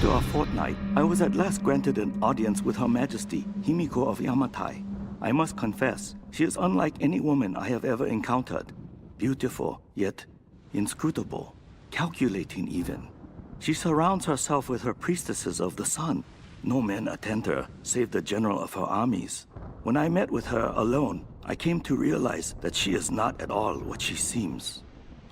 After a fortnight, I was at last granted an audience with Her Majesty, Himiko of Yamatai. I must confess, she is unlike any woman I have ever encountered. Beautiful, yet inscrutable, calculating even. She surrounds herself with her priestesses of the sun. No men attend her, save the general of her armies. When I met with her alone, I came to realize that she is not at all what she seems.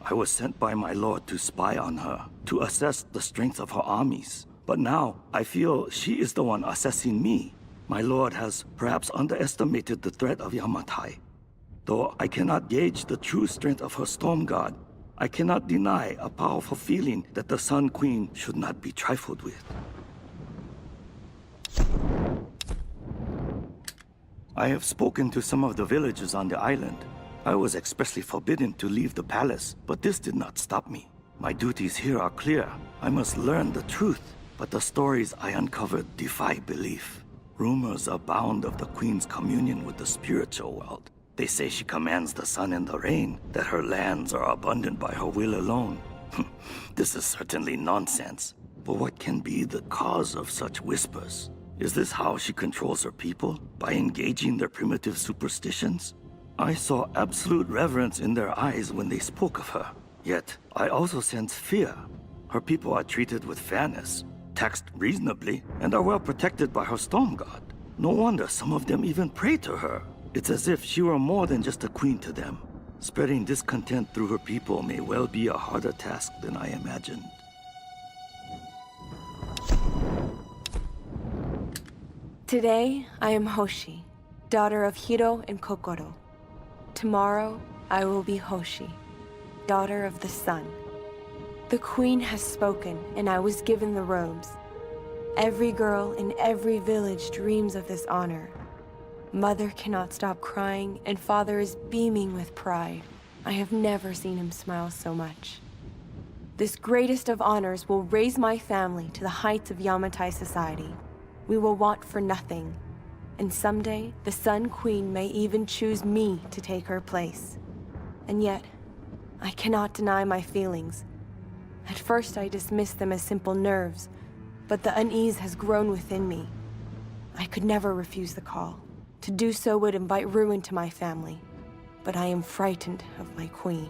I was sent by my lord to spy on her, to assess the strength of her armies. But now, I feel she is the one assessing me. My lord has perhaps underestimated the threat of Yamatai. Though I cannot gauge the true strength of her storm god, I cannot deny a powerful feeling that the Sun Queen should not be trifled with. I have spoken to some of the villagers on the island. I was expressly forbidden to leave the palace, but this did not stop me. My duties here are clear. I must learn the truth, but the stories I uncovered defy belief. Rumors abound of the Queen's communion with the spiritual world. They say she commands the sun and the rain, that her lands are abundant by her will alone. This is certainly nonsense. But what can be the cause of such whispers? Is this how she controls her people? By engaging their primitive superstitions? I saw absolute reverence in their eyes when they spoke of her. Yet, I also sense fear. Her people are treated with fairness, taxed reasonably, and are well protected by her storm god. No wonder some of them even pray to her. It's as if she were more than just a queen to them. Spreading discontent through her people may well be a harder task than I imagined. Today, I am Hoshi, daughter of Hiro and Kokoro. Tomorrow, I will be Hoshi, daughter of the sun. The queen has spoken, and I was given the robes. Every girl in every village dreams of this honor. Mother cannot stop crying, and father is beaming with pride. I have never seen him smile so much. This greatest of honors will raise my family to the heights of Yamatai society. We will want for nothing. And someday, the Sun Queen may even choose me to take her place. And yet, I cannot deny my feelings. At first, I dismissed them as simple nerves, but the unease has grown within me. I could never refuse the call. To do so would invite ruin to my family, but I am frightened of my queen.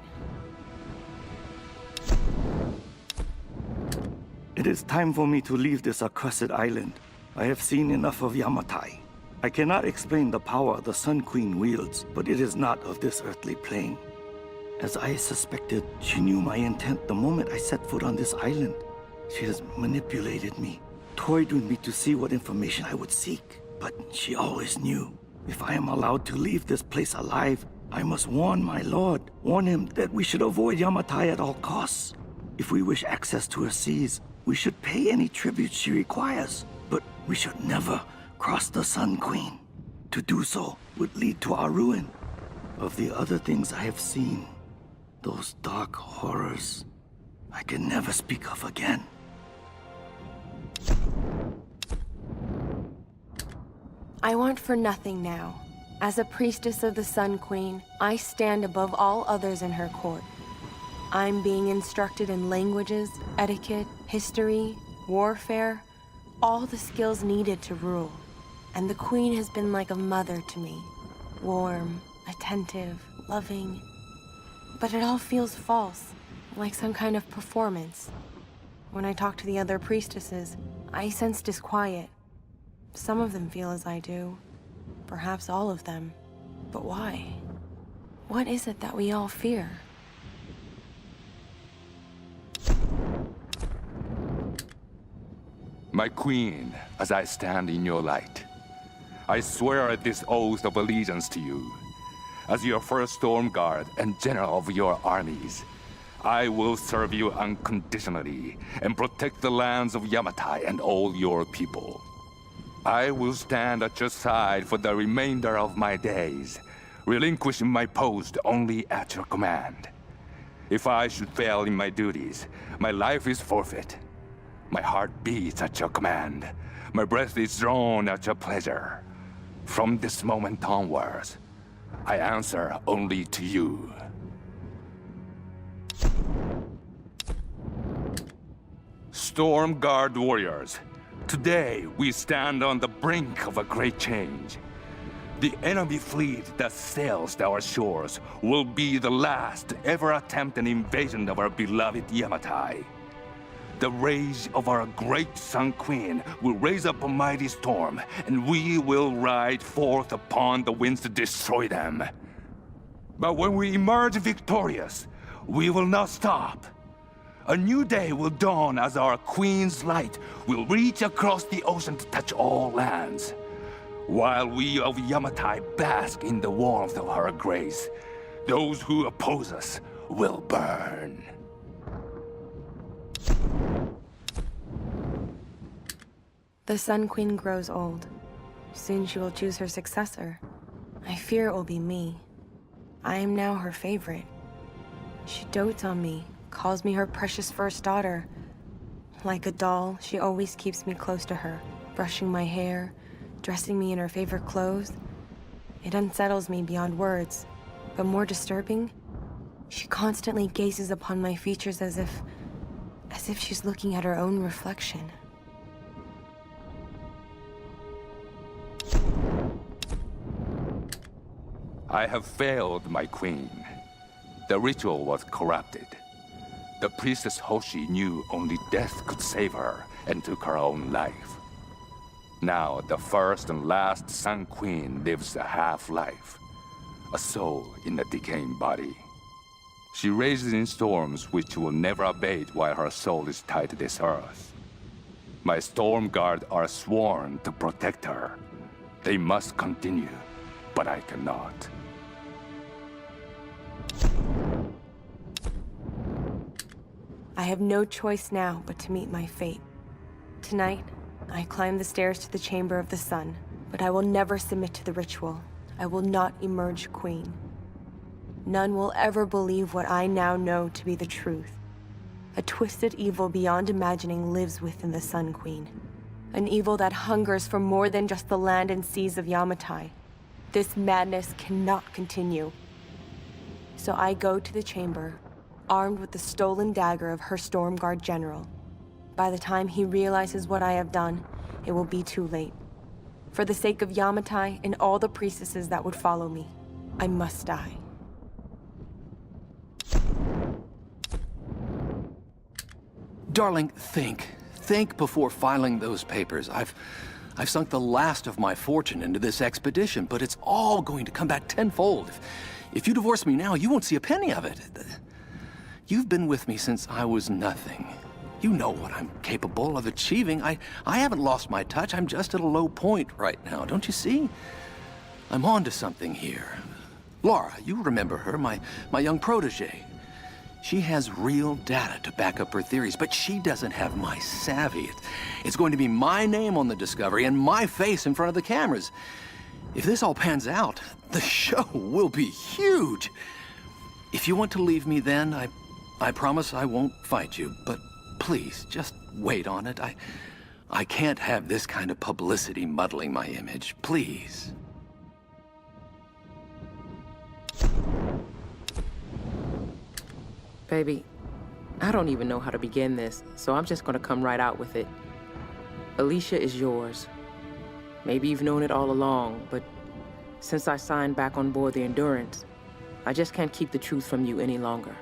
It is time for me to leave this accursed island. I have seen enough of Yamatai. I cannot explain the power the Sun Queen wields, but it is not of this earthly plane. As I suspected, she knew my intent the moment I set foot on this island. She has manipulated me, toyed with me to see what information I would seek. But she always knew. If I am allowed to leave this place alive, I must warn my lord, warn him that we should avoid Yamatai at all costs. If we wish access to her seas, we should pay any tribute she requires, but we should never cross the Sun Queen. To do so would lead to our ruin. Of the other things I have seen, those dark horrors, I can never speak of again. I want for nothing now. As a priestess of the Sun Queen, I stand above all others in her court. I'm being instructed in languages, etiquette, history, warfare, all the skills needed to rule. And the Queen has been like a mother to me. Warm, attentive, loving. But it all feels false, like some kind of performance. When I talk to the other priestesses, I sense disquiet. Some of them feel as I do. Perhaps all of them. But why? What is it that we all fear? My queen, as I stand in your light, I swear this oath of allegiance to you. As your first storm guard and general of your armies, I will serve you unconditionally and protect the lands of Yamatai and all your people. I will stand at your side for the remainder of my days, relinquishing my post only at your command. If I should fail in my duties, my life is forfeit. My heart beats at your command. My breath is drawn at your pleasure. From this moment onwards, I answer only to you. Storm Guard warriors, today we stand on the brink of a great change. The enemy fleet that sails our shores will be the last to ever attempt an invasion of our beloved Yamatai. The rage of our great Sun Queen will raise up a mighty storm, and we will ride forth upon the winds to destroy them. But when we emerge victorious, we will not stop. A new day will dawn as our Queen's light will reach across the ocean to touch all lands. While we of Yamatai bask in the warmth of her grace, those who oppose us will burn. The Sun Queen grows old. Soon she will choose her successor. I fear it will be me. I am now her favorite. She dotes on me, calls me her precious first daughter. Like a doll, she always keeps me close to her, brushing my hair, dressing me in her favorite clothes. It unsettles me beyond words, but more disturbing, she constantly gazes upon my features as if she's looking at her own reflection. I have failed, my queen. The ritual was corrupted. The priestess Hoshi knew only death could save her and took her own life. Now, the first and last Sun Queen lives a half-life, a soul in a decaying body. She rages in storms which will never abate while her soul is tied to this earth. My Storm Guard are sworn to protect her. They must continue, but I cannot. I have no choice now but to meet my fate. Tonight, I climb the stairs to the Chamber of the Sun, but I will never submit to the ritual. I will not emerge queen. None will ever believe what I now know to be the truth. A twisted evil beyond imagining lives within the Sun Queen. An evil that hungers for more than just the land and seas of Yamatai. This madness cannot continue. So I go to the chamber, armed with the stolen dagger of her Storm Guard general. By the time he realizes what I have done, it will be too late. For the sake of Yamatai and all the priestesses that would follow me, I must die. Darling, think. Think before filing those papers. I've sunk the last of my fortune into this expedition, but it's all going to come back tenfold. If you divorce me now, you won't see a penny of it. You've been with me since I was nothing. You know what I'm capable of achieving. I haven't lost my touch. I'm just at a low point right now, don't you see? I'm on to something here. Laura, you remember her, my young protege. She has real data to back up her theories, but she doesn't have my savvy. It's going to be my name on the discovery and my face in front of the cameras. If this all pans out, the show will be huge. If you want to leave me then, I promise I won't fight you, but please, just wait on it. I can't have this kind of publicity muddling my image. Please. Baby, I don't even know how to begin this, so I'm just gonna come right out with it. Alicia is yours. Maybe you've known it all along, but since I signed back on board the Endurance, I just can't keep the truth from you any longer.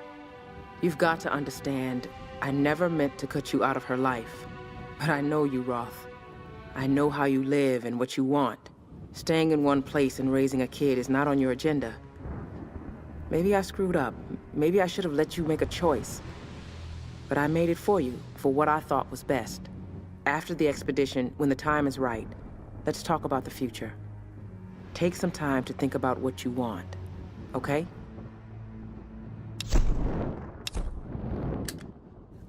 You've got to understand, I never meant to cut you out of her life. But I know you, Roth. I know how you live and what you want. Staying in one place and raising a kid is not on your agenda. Maybe I screwed up. Maybe I should have let you make a choice. But I made it for you, for what I thought was best. After the expedition, when the time is right, let's talk about the future. Take some time to think about what you want, okay?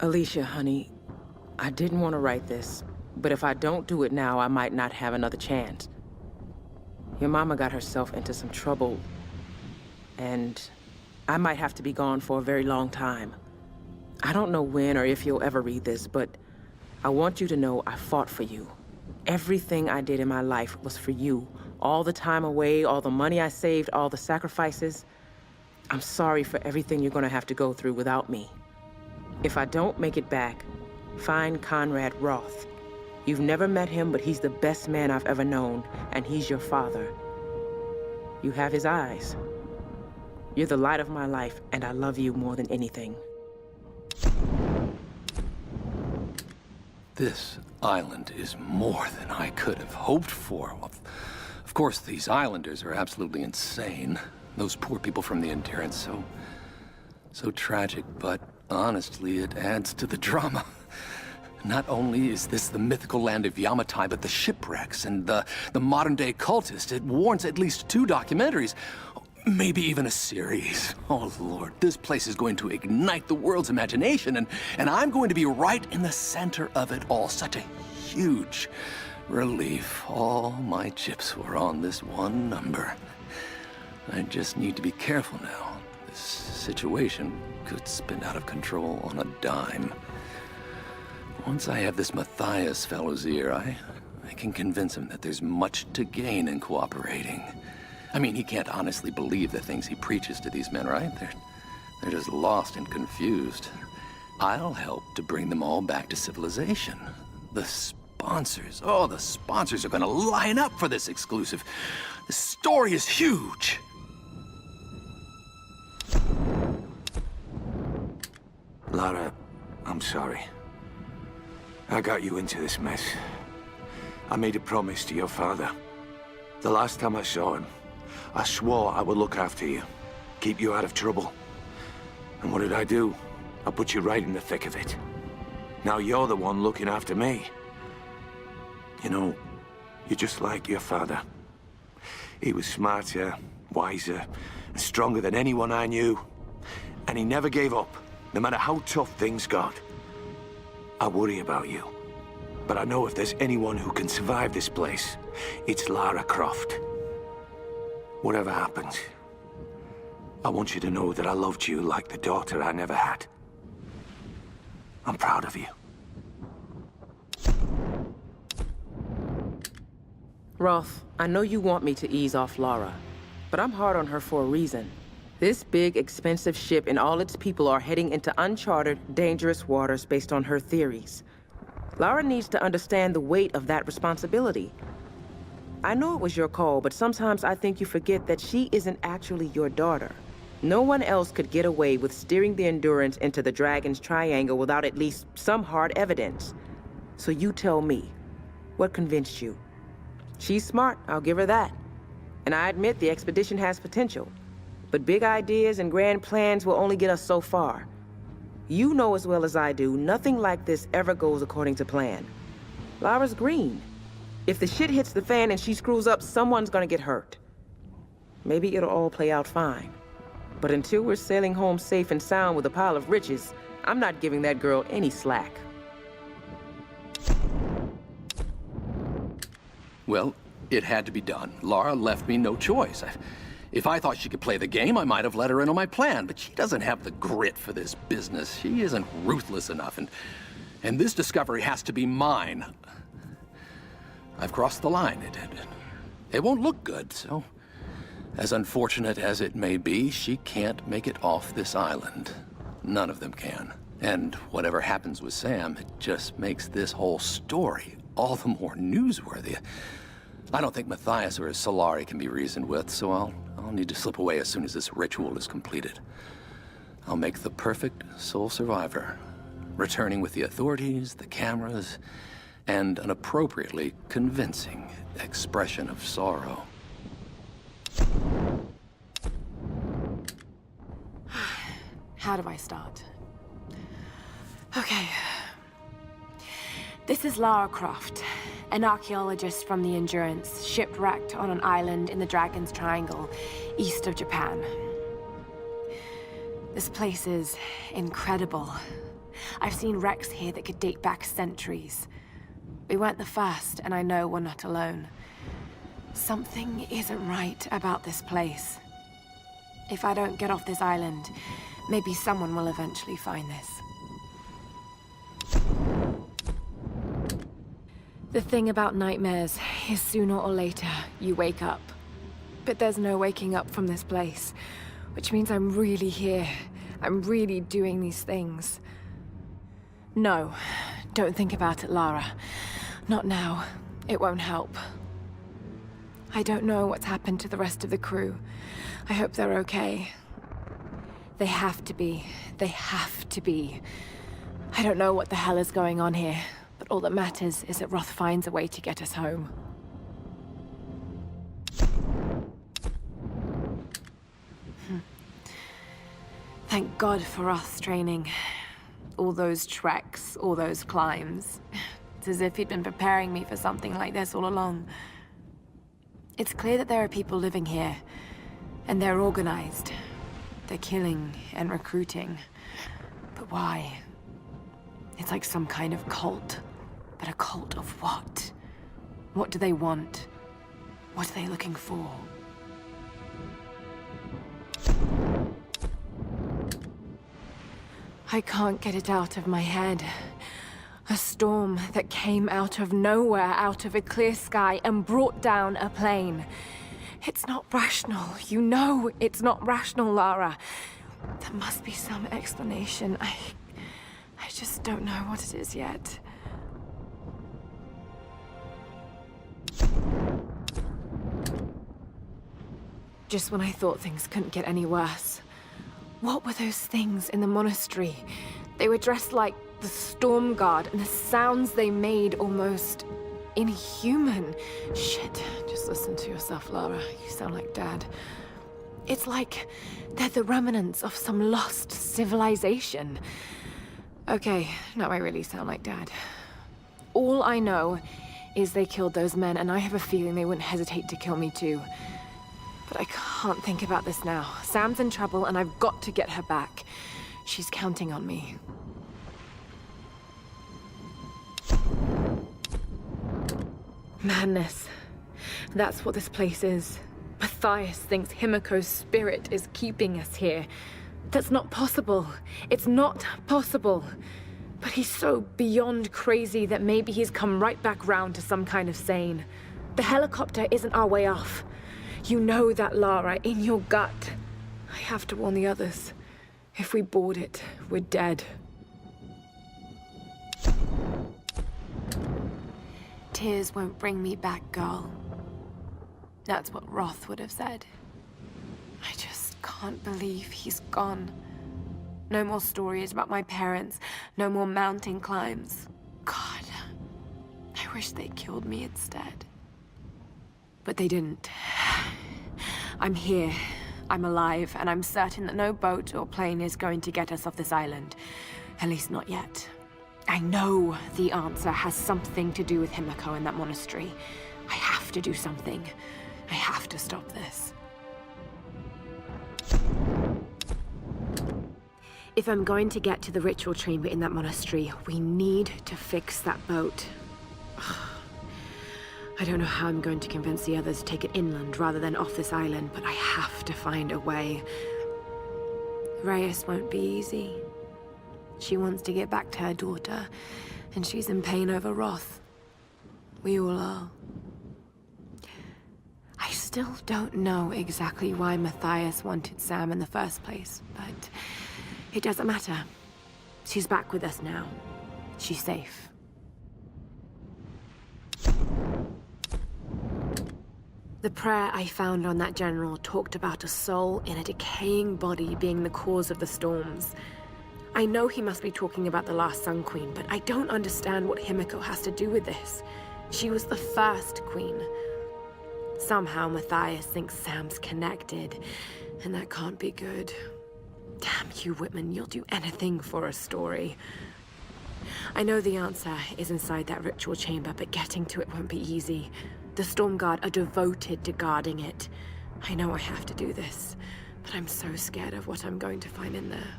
Alicia, honey, I didn't want to write this, but if I don't do it now, I might not have another chance. Your mama got herself into some trouble, and I might have to be gone for a very long time. I don't know when or if you'll ever read this, but I want you to know I fought for you. Everything I did in my life was for you. All the time away, all the money I saved, all the sacrifices. I'm sorry for everything you're gonna have to go through without me. If I don't make it back, Find Conrad Roth. You've never met him, but he's the best man I've ever known, and he's your father. You have his eyes. You're the light of my life, and I love you more than anything. This island is more than I could have hoped for. Of course, these islanders are absolutely insane. Those poor people from the Endurance, so tragic, but honestly, it adds to the drama. Not only is this the mythical land of Yamatai, but the shipwrecks and the modern-day cultist. It warrants at least 2 documentaries, maybe even a series. Oh, Lord, this place is going to ignite the world's imagination, and I'm going to be right in the center of it all. Such a huge relief. All my chips were on this one number. I just need to be careful now. This situation could spin out of control on a dime. Once I have this Matthias fellow's ear, I can convince him that there's much to gain in cooperating. I mean, he can't honestly believe the things he preaches to these men, right? They're just lost and confused. I'll help to bring them all back to civilization. The sponsors, the sponsors are gonna line up for this exclusive. The story is huge. Lara, I'm sorry. I got you into this mess. I made a promise to your father. The last time I saw him, I swore I would look after you, keep you out of trouble. And what did I do? I put you right in the thick of it. Now you're the one looking after me. You know, you're just like your father. He was smarter, wiser, and stronger than anyone I knew. And he never gave up, no matter how tough things got. I worry about you. But I know if there's anyone who can survive this place, it's Lara Croft. Whatever happens, I want you to know that I loved you like the daughter I never had. I'm proud of you. Roth, I know you want me to ease off Lara, but I'm hard on her for a reason. This big, expensive ship and all its people are heading into uncharted, dangerous waters based on her theories. Lara needs to understand the weight of that responsibility. I know it was your call, but sometimes I think you forget that she isn't actually your daughter. No one else could get away with steering the Endurance into the Dragon's Triangle without at least some hard evidence. So you tell me, what convinced you? She's smart, I'll give her that. And I admit the expedition has potential. But big ideas and grand plans will only get us so far. You know as well as I do, nothing like this ever goes according to plan. Lara's green. If the shit hits the fan and she screws up, someone's gonna get hurt. Maybe it'll all play out fine. But until we're sailing home safe and sound with a pile of riches, I'm not giving that girl any slack. Well, it had to be done. Lara left me no choice. If I thought she could play the game, I might have let her in on my plan, but she doesn't have the grit for this business. She isn't ruthless enough, and this discovery has to be mine. I've crossed the line. It won't look good, so as unfortunate as it may be, she can't make it off this island. None of them can. And whatever happens with Sam, it just makes this whole story all the more newsworthy. I don't think Matthias or his Solari can be reasoned with, so I'll need to slip away as soon as this ritual is completed. I'll make the perfect sole survivor, returning with the authorities, the cameras, and an appropriately convincing expression of sorrow. How do I start? Okay. This is Lara Croft, an archaeologist from the Endurance, shipwrecked on an island in the Dragon's Triangle, east of Japan. This place is incredible. I've seen wrecks here that could date back centuries. We weren't the first, and I know we're not alone. Something isn't right about this place. If I don't get off this island, maybe someone will eventually find this. The thing about nightmares is sooner or later, you wake up. But there's no waking up from this place, which means I'm really here. I'm really doing these things. No, Don't think about it, Lara. Not now. It won't help. I don't know what's happened to the rest of the crew. I hope they're okay. They have to be. They have to be. I don't know what the hell is going on here, but all that matters is that Roth finds a way to get us home. Thank God for Roth's training. All those treks, all those climbs. It's as if he'd been preparing me for something like this all along. It's clear that there are people living here, and they're organized. They're killing and recruiting. But why? It's like some kind of cult. But a cult of what? What do they want? What are they looking for? I can't get it out of my head. A storm that came out of nowhere, out of a clear sky, and brought down a plane. It's not rational. You know it's not rational, Lara. There must be some explanation. I just don't know what it is yet. Just when I thought things couldn't get any worse. What were those things in the monastery? They were dressed like the Storm Guard, and the sounds they made almost inhuman. Shit, just listen to yourself, Lara. You sound like Dad. It's like they're the remnants of some lost civilization. Okay, now I really sound like Dad. All I know is they killed those men, and I have a feeling they wouldn't hesitate to kill me too. But I can't think about this now. Sam's in trouble, and I've got to get her back. She's counting on me. Madness. That's what this place is. Matthias thinks Himiko's spirit is keeping us here. That's not possible. It's not possible. But he's so beyond crazy that maybe he's come right back round to some kind of sane. The helicopter isn't our way off. You know that, Lara, in your gut. I have to warn the others. If we board it, we're dead. Tears won't bring me back, girl. That's what Roth would have said. I just can't believe he's gone. No more stories about my parents. No more mountain climbs. God, I wish they killed me instead. But they didn't. I'm here. I'm alive, and I'm certain that no boat or plane is going to get us off this island. At least not yet. I know the answer has something to do with Himiko and that monastery. I have to do something. I have to stop this. If I'm going to get to the ritual chamber in that monastery, we need to fix that boat. I don't know how I'm going to convince the others to take it inland rather than off this island, but I have to find a way. Reyes won't be easy. She wants to get back to her daughter, and she's in pain over Roth. We all are. I still don't know exactly why Matthias wanted Sam in the first place, but it doesn't matter. She's back with us now. She's safe. The prayer I found on that general talked about a soul in a decaying body being the cause of the storms. I know he must be talking about the last Sun Queen, but I don't understand what Himiko has to do with this. She was the first queen. Somehow Matthias thinks Sam's connected, and that can't be good. Damn you, Whitman, you'll do anything for a story. I know the answer is inside that ritual chamber, but getting to it won't be easy. The Storm Guard are devoted to guarding it. I know I have to do this, but I'm so scared of what I'm going to find in there.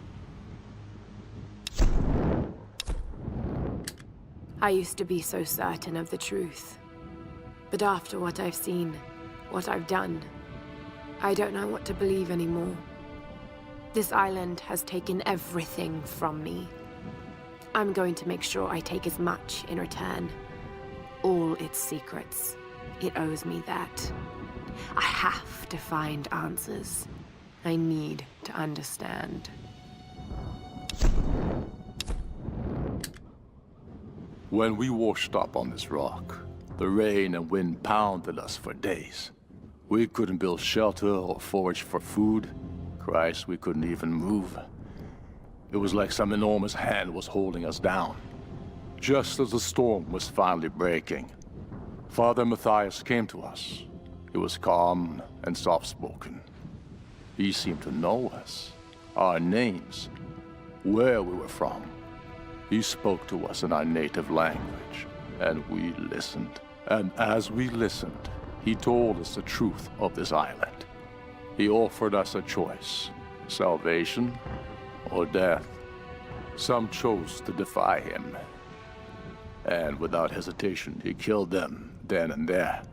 I used to be so certain of the truth. But after what I've seen, what I've done, I don't know what to believe anymore. This island has taken everything from me. I'm going to make sure I take as much in return. All its secrets. It owes me that. I have to find answers. I need to understand. When we washed up on this rock, the rain and wind pounded us for days. We couldn't build shelter or forage for food. Christ, we couldn't even move. It was like some enormous hand was holding us down. Just as the storm was finally breaking, Father Matthias came to us. He was calm and soft-spoken. He seemed to know us, our names, where we were from. He spoke to us in our native language, and we listened. And as we listened, he told us the truth of this island. He offered us a choice, salvation or death. Some chose to defy him, and without hesitation, he killed them then and there.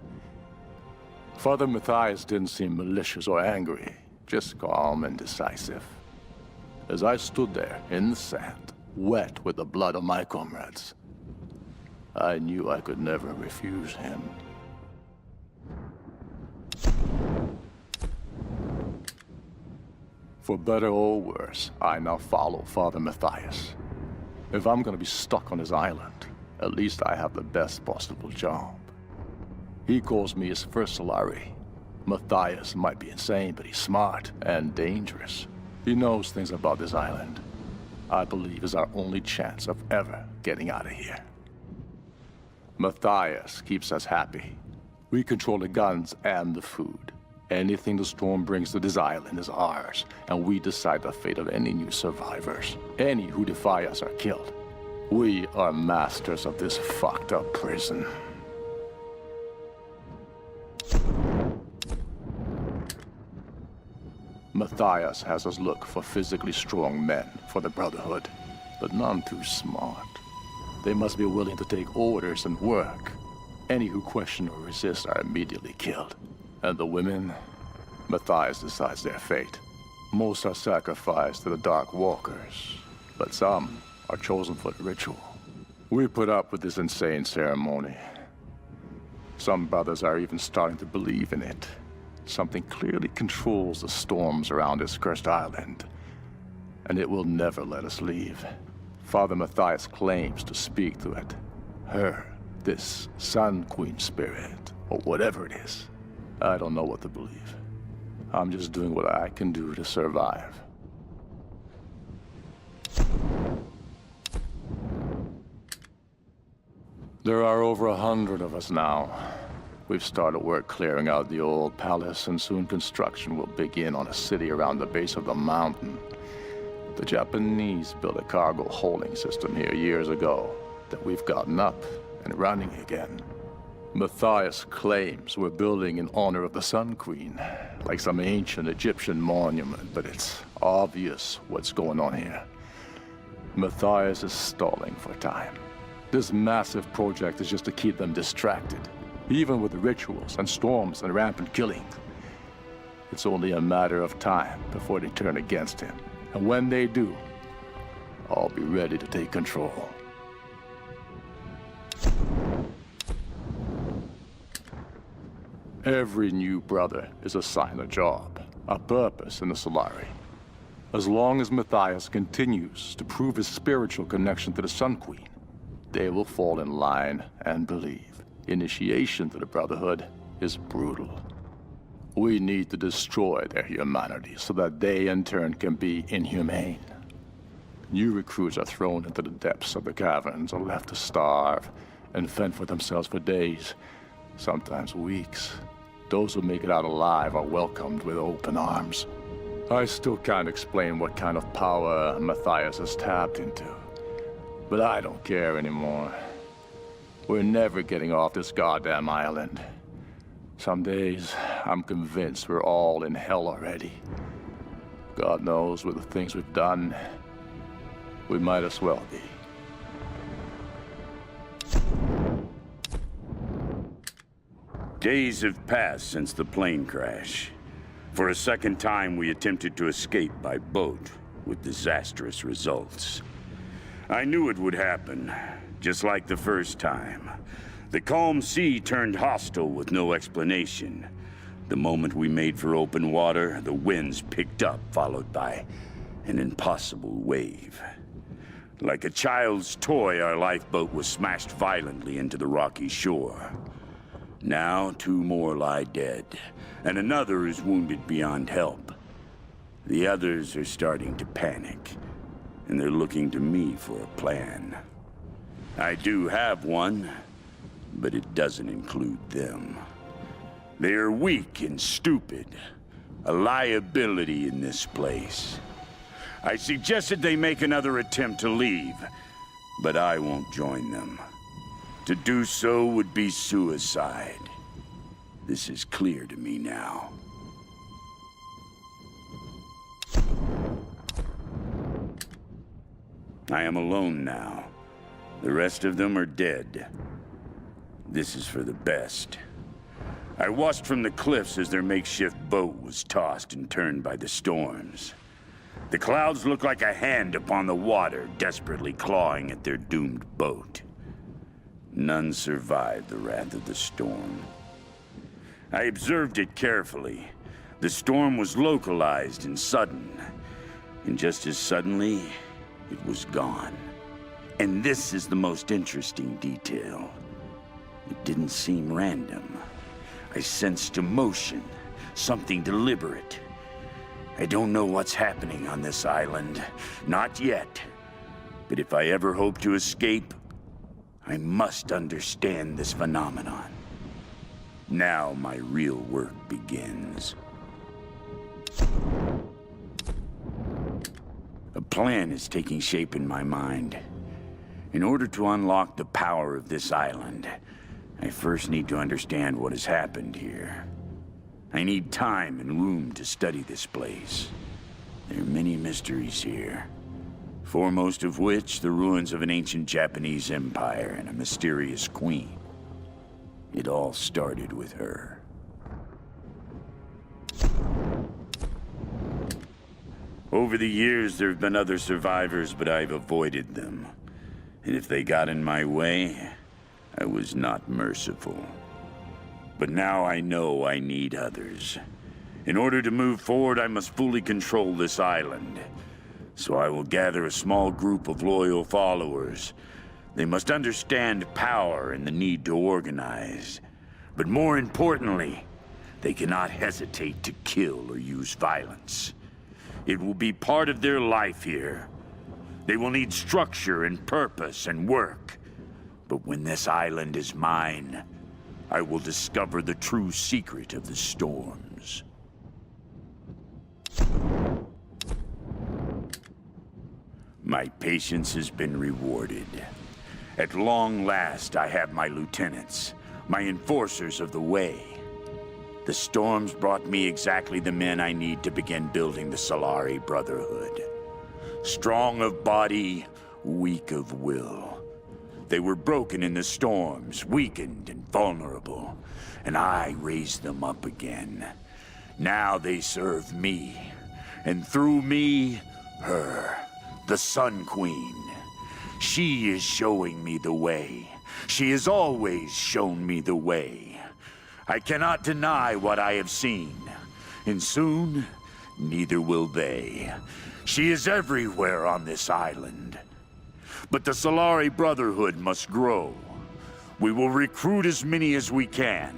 Father Matthias didn't seem malicious or angry, just calm and decisive. As I stood there in the sand, wet with the blood of my comrades, I knew I could never refuse him. For better or worse, I now follow Father Matthias. If I'm gonna be stuck on his island, at least I have the best possible job. He calls me his first Solari. Matthias might be insane, but he's smart and dangerous. He knows things about this island. I believe is our only chance of ever getting out of here. Matthias keeps us happy. We control the guns and the food. Anything the storm brings to this island is ours, and we decide the fate of any new survivors. Any who defy us are killed. We are masters of this fucked up prison. Matthias has us look for physically strong men for the Brotherhood, but none too smart. They must be willing to take orders and work. Any who question or resist are immediately killed. And the women, Matthias decides their fate. Most are sacrificed to the Dark Walkers, but some are chosen for the ritual. We put up with this insane ceremony. Some brothers are even starting to believe in it. Something clearly controls the storms around this cursed island, and it will never let us leave. Father Matthias claims to speak to it. Her, this Sun Queen spirit, or whatever it is. I don't know what to believe. I'm just doing what I can do to survive. There are over 100 of us now. We've started work clearing out the old palace, and soon construction will begin on a city around the base of the mountain. The Japanese built a cargo holding system here years ago that we've gotten up and running again. Matthias claims we're building in honor of the Sun Queen, like some ancient Egyptian monument, but it's obvious what's going on here. Matthias is stalling for time. This massive project is just to keep them distracted. Even with the rituals and storms and rampant killing. It's only a matter of time before they turn against him. And when they do, I'll be ready to take control. Every new brother is assigned a job, a purpose in the Solari. As long as Matthias continues to prove his spiritual connection to the Sun Queen, they will fall in line and believe. Initiation to the Brotherhood is brutal. We need to destroy their humanity so that they in turn can be inhumane. New recruits are thrown into the depths of the caverns or left to starve and fend for themselves for days, sometimes weeks. Those who make it out alive are welcomed with open arms. I still can't explain what kind of power Matthias has tapped into, but I don't care anymore. We're never getting off this goddamn island. Some days, I'm convinced we're all in hell already. God knows with the things we've done, we might as well be. Days have passed since the plane crash. For a second time, we attempted to escape by boat, with disastrous results. I knew it would happen. Just like the first time. The calm sea turned hostile with no explanation. The moment we made for open water, the winds picked up, followed by an impossible wave. Like a child's toy, our lifeboat was smashed violently into the rocky shore. Now, 2 more lie dead, and another is wounded beyond help. The others are starting to panic, and they're looking to me for a plan. I do have one, but it doesn't include them. They are weak and stupid, a liability in this place. I suggested they make another attempt to leave, but I won't join them. To do so would be suicide. This is clear to me now. I am alone now. The rest of them are dead. This is for the best. I watched from the cliffs as their makeshift boat was tossed and turned by the storms. The clouds looked like a hand upon the water, desperately clawing at their doomed boat. None survived the wrath of the storm. I observed it carefully. The storm was localized and sudden. And just as suddenly, it was gone. And this is the most interesting detail. It didn't seem random. I sensed emotion, something deliberate. I don't know what's happening on this island. Not yet. But if I ever hope to escape, I must understand this phenomenon. Now my real work begins. A plan is taking shape in my mind. In order to unlock the power of this island, I first need to understand what has happened here. I need time and room to study this place. There are many mysteries here, foremost of which the ruins of an ancient Japanese empire and a mysterious queen. It all started with her. Over the years, there have been other survivors, but I've avoided them. And if they got in my way, I was not merciful. But now I know I need others. In order to move forward, I must fully control this island. So I will gather a small group of loyal followers. They must understand power and the need to organize. But more importantly, they cannot hesitate to kill or use violence. It will be part of their life here. They will need structure and purpose and work. But when this island is mine, I will discover the true secret of the storms. My patience has been rewarded. At long last, I have my lieutenants, my enforcers of the way. The storms brought me exactly the men I need to begin building the Solari Brotherhood. Strong of body, weak of will. They were broken in the storms, weakened and vulnerable, and I raised them up again. Now they serve me, and through me, her, the Sun Queen. She is showing me the way. She has always shown me the way. I cannot deny what I have seen, and soon, neither will they. She is everywhere on this island. But the Solari Brotherhood must grow. We will recruit as many as we can.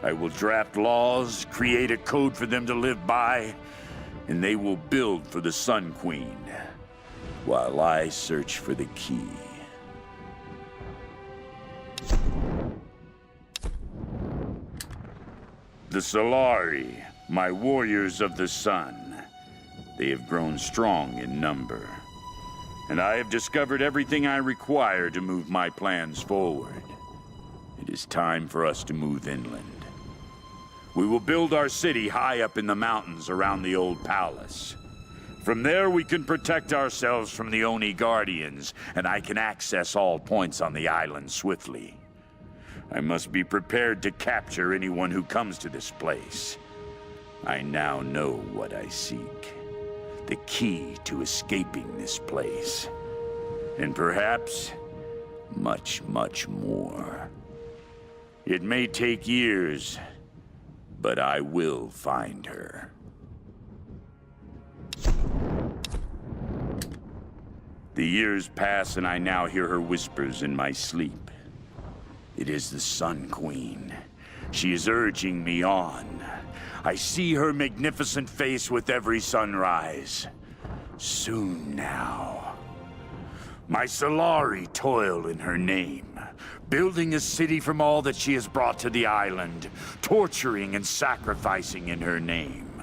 I will draft laws, create a code for them to live by, and they will build for the Sun Queen, while I search for the key. The Solari, my warriors of the sun. They have grown strong in number. And I have discovered everything I require to move my plans forward. It is time for us to move inland. We will build our city high up in the mountains around the old palace. From there, we can protect ourselves from the Oni Guardians, and I can access all points on the island swiftly. I must be prepared to capture anyone who comes to this place. I now know what I seek. The key to escaping this place. And perhaps, much, much more. It may take years, but I will find her. The years pass and I now hear her whispers in my sleep. It is the Sun Queen. She is urging me on. I see her magnificent face with every sunrise. Soon now. My Solari toil in her name, building a city from all that she has brought to the island, torturing and sacrificing in her name.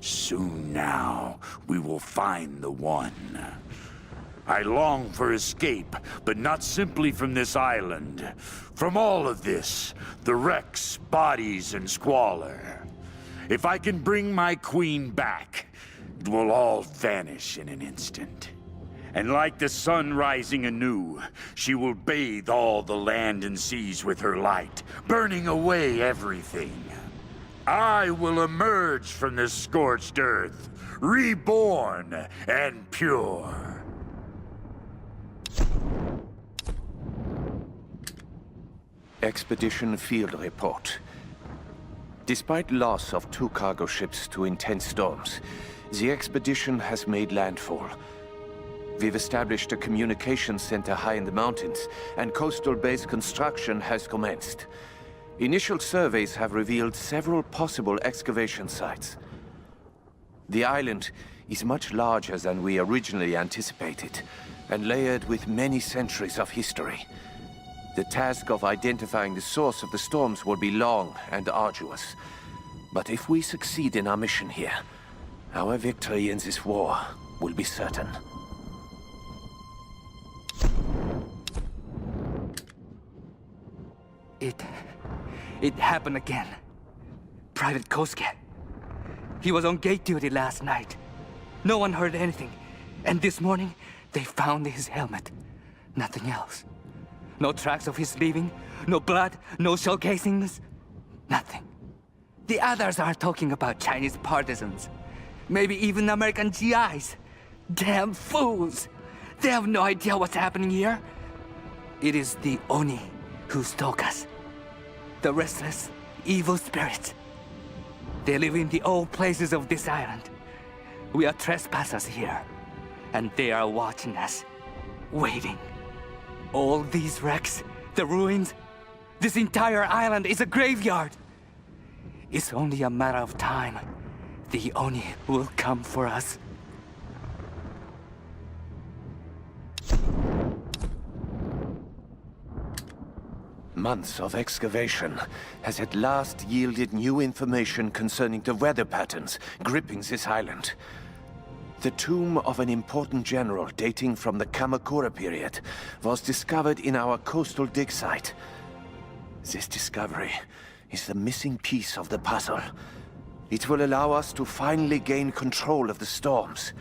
Soon now, we will find the one. I long for escape, but not simply from this island. From all of this, the wrecks, bodies, and squalor. If I can bring my queen back, it will all vanish in an instant. And like the sun rising anew, she will bathe all the land and seas with her light, burning away everything. I will emerge from this scorched earth, reborn and pure. Expedition Field Report. Despite loss of 2 cargo ships to intense storms, the expedition has made landfall. We've established a communications center high in the mountains, and coastal base construction has commenced. Initial surveys have revealed several possible excavation sites. The island is much larger than we originally anticipated, and layered with many centuries of history. The task of identifying the source of the storms will be long and arduous. But if we succeed in our mission here, our victory in this war will be certain. It happened again. Private Kosuke. He was on gate duty last night. No one heard anything. And this morning, they found his helmet. Nothing else. No tracks of his leaving, no blood, no shell casings. Nothing. The others are talking about Chinese partisans. Maybe even American GIs. Damn fools! They have no idea what's happening here. It is the Oni who stalk us. The restless, evil spirits. They live in the old places of this island. We are trespassers here, and they are watching us, waiting. All these wrecks, the ruins, this entire island is a graveyard. It's only a matter of time. The Oni will come for us. Months of excavation has at last yielded new information concerning the weather patterns gripping this island. The tomb of an important general dating from the Kamakura period was discovered in our coastal dig site. This discovery is the missing piece of the puzzle. It will allow us to finally gain control of the storms.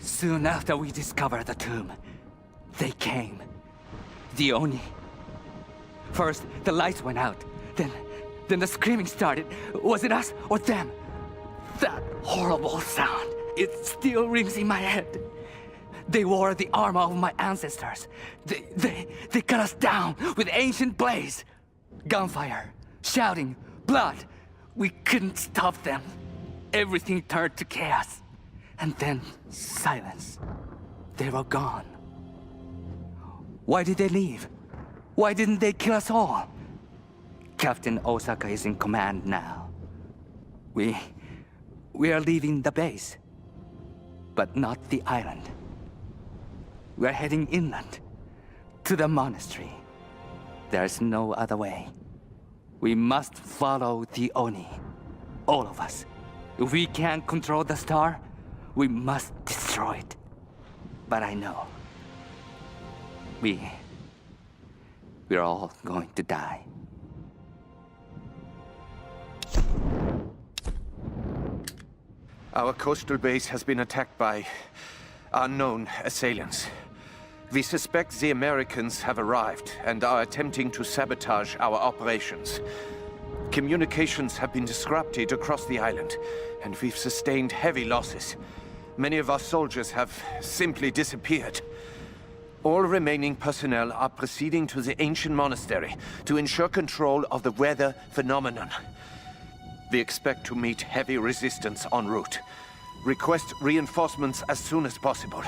Soon after we discovered the tomb, they came. The Oni. First, the lights went out. Then the screaming started. Was it us or them? That horrible sound. It still rings in my head. They wore the armor of my ancestors. They cut us down with ancient blades. Gunfire, shouting, blood. We couldn't stop them. Everything turned to chaos. And then silence. They were gone. Why did they leave? Why didn't they kill us all? Captain Osaka is in command now. We are leaving the base, but not the island. We're heading inland, to the monastery. There's no other way. We must follow the Oni, all of us. If we can't control the star, we must destroy it. But I know. We're all going to die. Our coastal base has been attacked by unknown assailants. We suspect the Americans have arrived and are attempting to sabotage our operations. Communications have been disrupted across the island, and we've sustained heavy losses. Many of our soldiers have simply disappeared. All remaining personnel are proceeding to the ancient monastery to ensure control of the weather phenomenon. They expect to meet heavy resistance en route. Request reinforcements as soon as possible.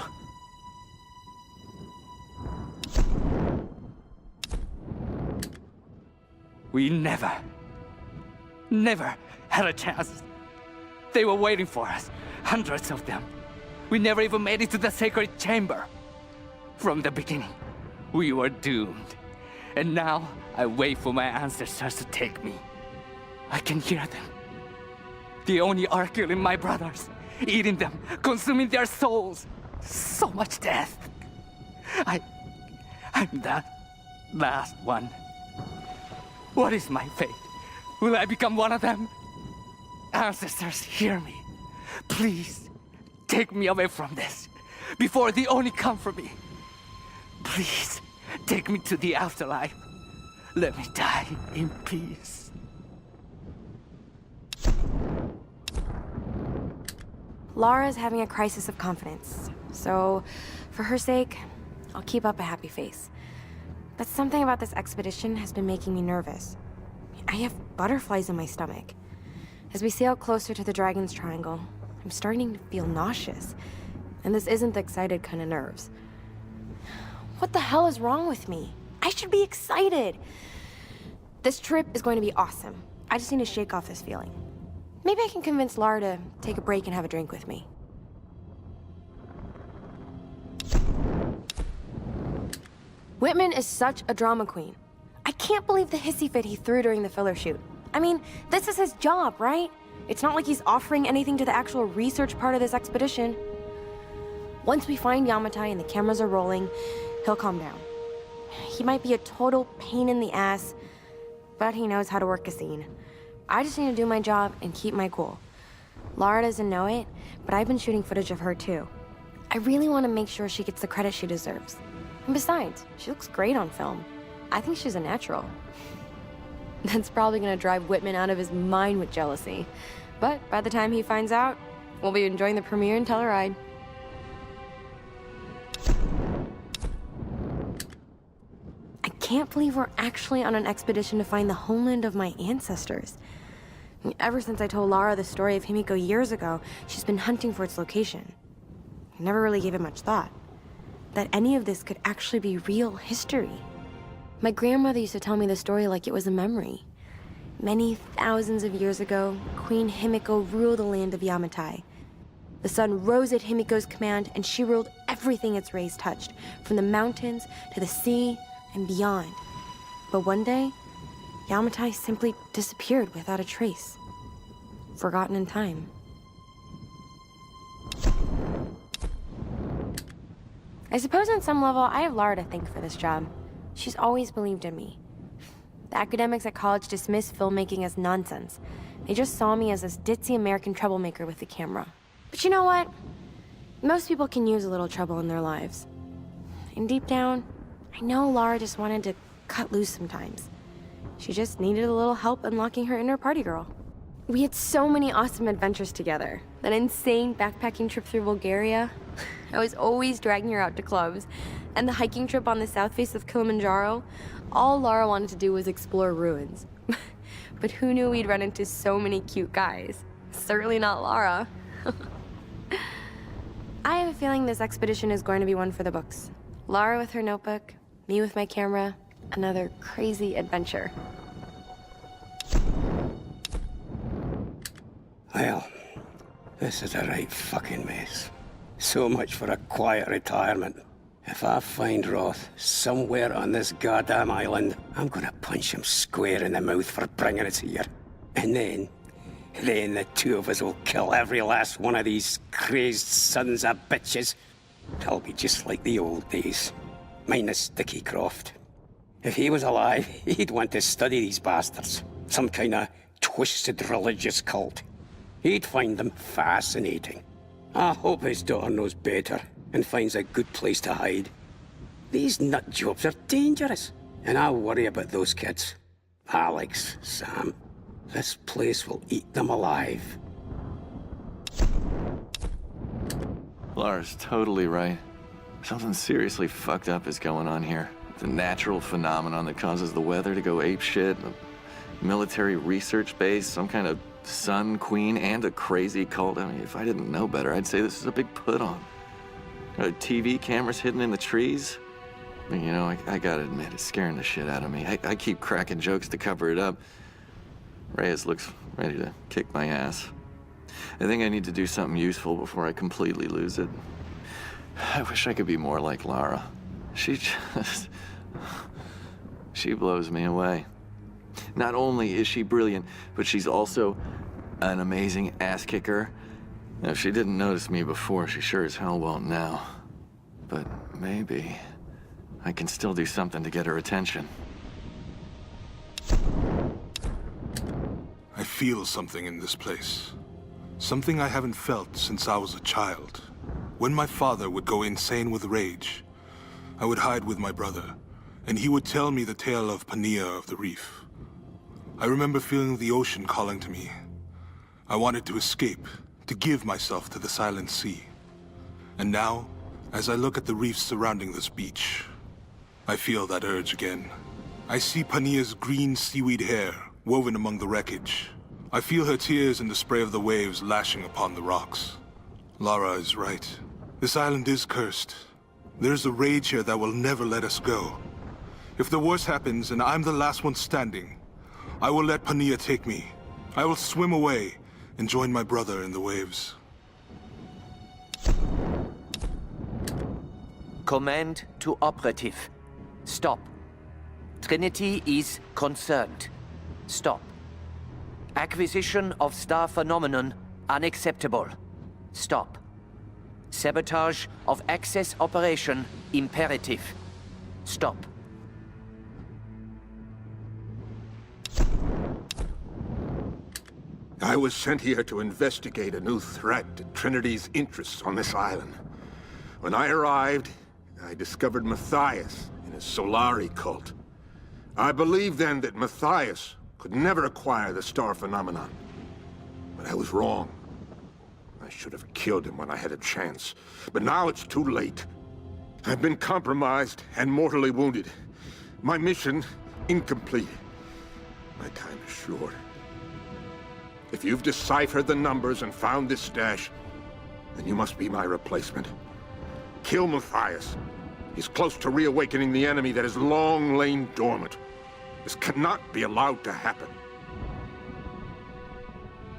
We never had a chance. They were waiting for us, hundreds of them. We never even made it to the sacred chamber. From the beginning, we were doomed. And now, I wait for my ancestors to take me. I can hear them. The Oni are killing my brothers, eating them, consuming their souls. So much death. I'm that last one. What is my fate? Will I become one of them? Ancestors, hear me. Please, take me away from this, before the Oni come for me. Please, take me to the afterlife. Let me die in peace. Lara's having a crisis of confidence, so for her sake, I'll keep up a happy face. But something about this expedition has been making me nervous. I have butterflies in my stomach. As we sail closer to the Dragon's Triangle, I'm starting to feel nauseous. And this isn't the excited kind of nerves. What the hell is wrong with me? I should be excited. This trip is going to be awesome. I just need to shake off this feeling. Maybe I can convince Lara to take a break and have a drink with me. Whitman is such a drama queen. I can't believe the hissy fit he threw during the filler shoot. I mean, this is his job, right? It's not like he's offering anything to the actual research part of this expedition. Once we find Yamatai and the cameras are rolling, he'll calm down. He might be a total pain in the ass, but he knows how to work a scene. I just need to do my job and keep my cool. Lara doesn't know it, but I've been shooting footage of her too. I really want to make sure she gets the credit she deserves. And besides, she looks great on film. I think she's a natural. That's probably gonna drive Whitman out of his mind with jealousy. But by the time he finds out, we'll be enjoying the premiere and Telluride. I can't believe we're actually on an expedition to find the homeland of my ancestors. I mean, ever since I told Lara the story of Himiko years ago, she's been hunting for its location. I never really gave it much thought. That any of this could actually be real history. My grandmother used to tell me the story like it was a memory. Many thousands of years ago, Queen Himiko ruled the land of Yamatai. The sun rose at Himiko's command, and she ruled everything its rays touched, from the mountains to the sea and beyond. But one day, Yamatai simply disappeared without a trace. Forgotten in time. I suppose on some level, I have Lara to thank for this job. She's always believed in me. The academics at college dismissed filmmaking as nonsense. They just saw me as this ditzy American troublemaker with the camera. But you know what? Most people can use a little trouble in their lives. And deep down, I know Lara just wanted to cut loose sometimes. She just needed a little help unlocking her inner party girl. We had so many awesome adventures together. That insane backpacking trip through Bulgaria. I was always dragging her out to clubs. And the hiking trip on the south face of Kilimanjaro. All Lara wanted to do was explore ruins. But who knew we'd run into so many cute guys? Certainly not Lara. I have a feeling this expedition is going to be one for the books. Lara with her notebook, me with my camera, another crazy adventure. Well, this is a right fucking mess. So much for a quiet retirement. If I find Roth somewhere on this goddamn island, I'm gonna punch him square in the mouth for bringing us here. And then the two of us will kill every last one of these crazed sons of bitches. It'll be just like the old days, minus Dickie Croft. If he was alive, he'd want to study these bastards. Some kind of twisted religious cult. He'd find them fascinating. I hope his daughter knows better and finds a good place to hide. These nut jobs are dangerous, and I worry about those kids. Alex, Sam, this place will eat them alive. Lara's totally right. Something seriously fucked up is going on here. It's a natural phenomenon that causes the weather to go apeshit, a military research base, some kind of Sun, Queen, and a crazy cult. I mean, if I didn't know better, I'd say this is a big put-on. TV cameras hidden in the trees. I mean, you know, I gotta admit, it's scaring the shit out of me. I keep cracking jokes to cover it up. Reyes looks ready to kick my ass. I think I need to do something useful before I completely lose it. I wish I could be more like Lara. She blows me away. Not only is she brilliant, but she's also an amazing ass kicker. Now, if she didn't notice me before, she sure as hell won't now. But maybe I can still do something to get her attention. I feel something in this place. Something I haven't felt since I was a child. When my father would go insane with rage, I would hide with my brother, and he would tell me the tale of Pania of the Reef. I remember feeling the ocean calling to me. I wanted to escape, to give myself to the silent sea. And now, as I look at the reefs surrounding this beach, I feel that urge again. I see Pania's green seaweed hair woven among the wreckage. I feel her tears in the spray of the waves lashing upon the rocks. Lara is right. This island is cursed. There's a rage here that will never let us go. If the worst happens and I'm the last one standing, I will let Pania take me. I will swim away and join my brother in the waves. Command to operative. Stop. Trinity is concerned. Stop. Acquisition of star phenomenon unacceptable. Stop. Sabotage of access operation imperative. Stop. I was sent here to investigate a new threat to Trinity's interests on this island. When I arrived, I discovered Matthias and his Solari cult. I believed then that Matthias could never acquire the star phenomenon. But I was wrong. I should have killed him when I had a chance. But now it's too late. I've been compromised and mortally wounded. My mission, incomplete. My time is short. If you've deciphered the numbers and found this stash, then you must be my replacement. Kill Matthias. He's close to reawakening the enemy that has long lain dormant. This cannot be allowed to happen.